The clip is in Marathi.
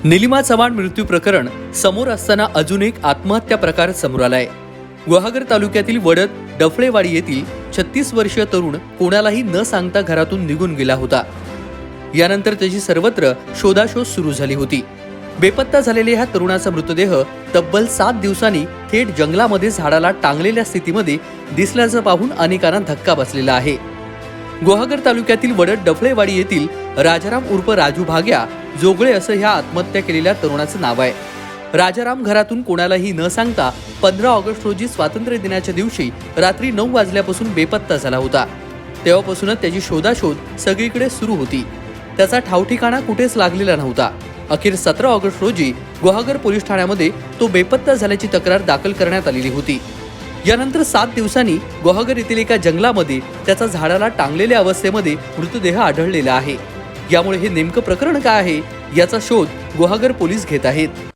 निलिमा चव्हाण मृत्यू प्रकरण समोर असताना अजून एक आत्महत्या प्रकार समोर आलाय। गुहागर तालुक्यातील वडद डफळेवाडी येथील 36 वर्षीय तरुण कोणालाही न सांगता घरातून निघून गेला होता। यानंतर त्याची सर्वत्र शोधाशोध सुरू झाली होती। बेपत्ता झालेल्या ह्या तरुणाचा मृतदेह तब्बल 7 दिवसांनी थेट जंगलामध्ये झाडाला टांगलेल्या स्थितीमध्ये दिसल्याचं पाहून अनेकांना धक्का बसलेला आहे। गुहागर तालुक्यातील वडद डफळेवाडी येथील राजाराम उर्फ राजू भाग्या जोगळे असं ह्या आत्महत्या केलेल्या तरुणाचं नाव आहे। राजाराम घरातून कोणालाही न सांगता 15 ऑगस्ट रोजी स्वातंत्र्य दिनाच्या दिवशी रात्री 9 वाजल्यापासून बेपत्ता झाला होता। तेव्हापासूनच त्याची शोधाशोध सगळीकडे सुरू होती। त्याचा ठावठिकाणा कुठेच लागलेला नव्हता। अखेर 17 ऑगस्ट रोजी गुहागर पोलीस ठाण्यामध्ये तो बेपत्ता झाल्याची तक्रार दाखल करण्यात आलेली होती। यानंतर 7 दिवसांनी गुहागर येथील एका जंगलामध्ये त्याचा झाडाला टांगलेल्या अवस्थेमध्ये मृतदेह आढळलेला आहे। यामुळे हे नेमकं प्रकरण काय आहे याचा शोध गुहागर पोलीस घेत आहेत।